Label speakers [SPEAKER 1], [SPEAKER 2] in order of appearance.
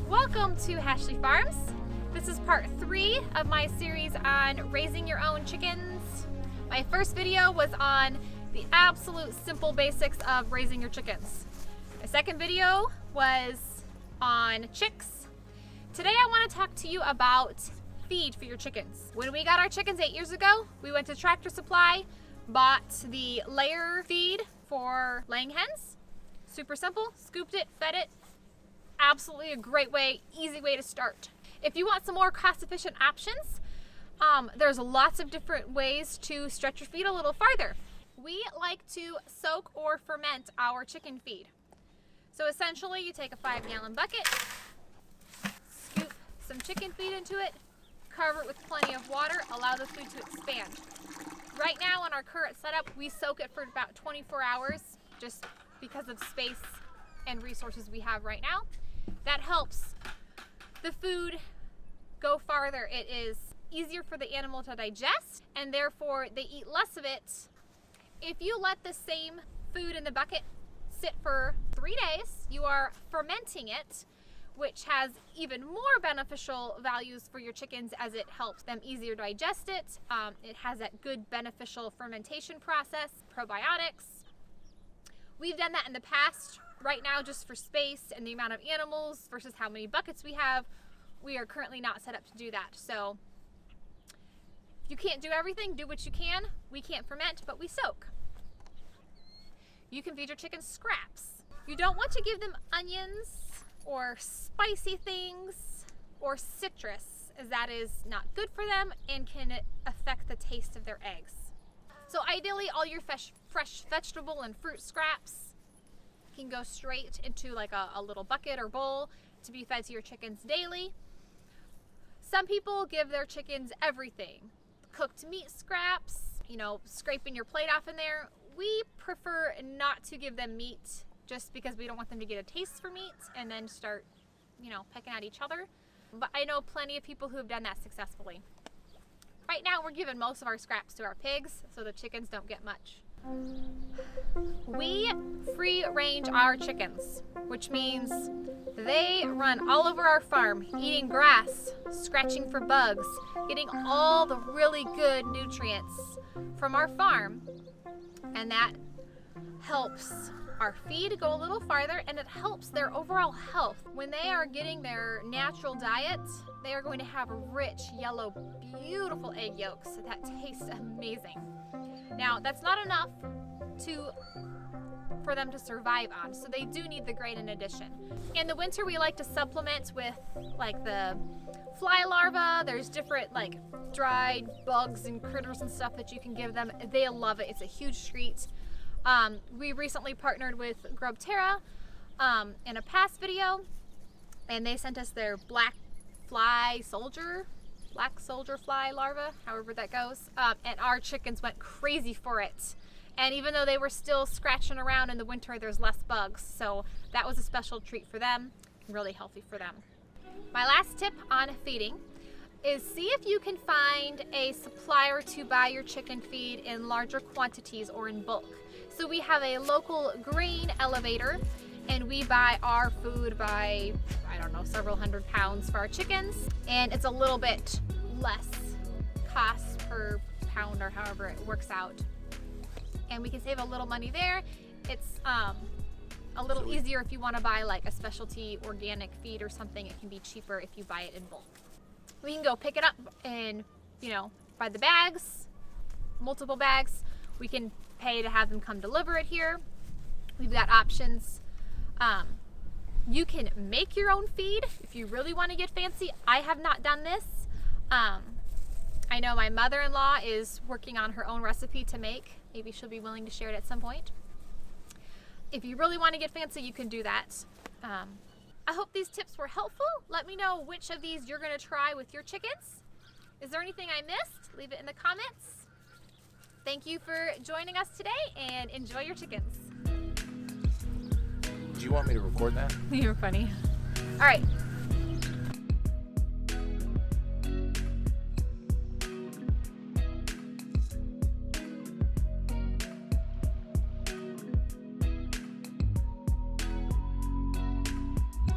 [SPEAKER 1] Welcome to Ashley Farms. This is part 3 of my series on raising your own chickens. My first video was on the absolute simple basics of raising your chickens. My second video was on chicks. Today I want to talk to you about feed for your chickens. When we got our chickens 8 years ago, we went to Tractor Supply, bought the layer feed for laying hens. Super simple, scooped it, fed it. Absolutely a great way, easy way to start. If you want some more cost-efficient options, there's lots of different ways to stretch your feed a little farther. We like to soak or ferment our chicken feed. So essentially you take a 5-gallon bucket, scoop some chicken feed into it, cover it with plenty of water, allow the food to expand. Right now in our current setup, we soak it for about 24 hours just because of space and resources we have right now. That helps the food go farther. It is easier for the animal to digest, and therefore they eat less of it. If you let the same food in the bucket sit for 3 days, you are fermenting it, which has even more beneficial values for your chickens as it helps them easier digest it. It has that good beneficial fermentation process, probiotics. We've done that in the past. Right now, just for space and the amount of animals versus how many buckets we have, we are currently not set up to do that. So you can't do everything, do what you can. We can't ferment, but we soak. You can feed your chickens scraps. You don't want to give them onions or spicy things or citrus, as that is not good for them and can affect the taste of their eggs. So ideally, all your fresh vegetable and fruit scraps can go straight into like a little bucket or bowl to be fed to your chickens daily. Some people give their chickens everything. Cooked meat scraps, scraping your plate off in there. We prefer not to give them meat just because we don't want them to get a taste for meat and then start, pecking at each other. But I know plenty of people who have done that successfully. Right now we're giving most of our scraps to our pigs, so the chickens don't get much. We free range our chickens, which means they run all over our farm, eating grass, scratching for bugs, getting all the really good nutrients from our farm, and that helps our feed go a little farther, and it helps their overall health. When they are getting their natural diet, they are going to have rich, yellow, beautiful egg yolks that taste amazing. Now, that's not enough for them to survive on, so they do need the grain in addition. In the winter, we like to supplement with like the fly larvae. There's different like dried bugs and critters and stuff that you can give them. They love it. It's a huge treat. We recently partnered with Grubterra in a past video, and they sent us their black soldier fly larva, however that goes, and our chickens went crazy for it. And even though they were still scratching around in the winter, there's less bugs, so that was a special treat for them, really healthy for them. My last tip on feeding is see if you can find a supplier to buy your chicken feed in larger quantities or in bulk. So we have a local grain elevator, and we buy our food by, several hundred pounds for our chickens, and it's a little bit less cost per pound or however it works out. And we can save a little money there. It's a little easier if you want to buy like a specialty organic feed or something. It can be cheaper if you buy it in bulk. We can go pick it up and, by the bags, multiple bags. We can pay to have them come deliver it here. We've got options. You can make your own feed if you really want to get fancy. I have not done this. I know my mother-in-law is working on her own recipe to make. Maybe she'll be willing to share it at some point. If you really want to get fancy, you can do that. I hope these tips were helpful. Let me know which of these you're going to try with your chickens. Is there anything I missed? Leave it in the comments. Thank you for joining us today, and enjoy your chickens.
[SPEAKER 2] Do you want me to record that?
[SPEAKER 1] You're funny. All right.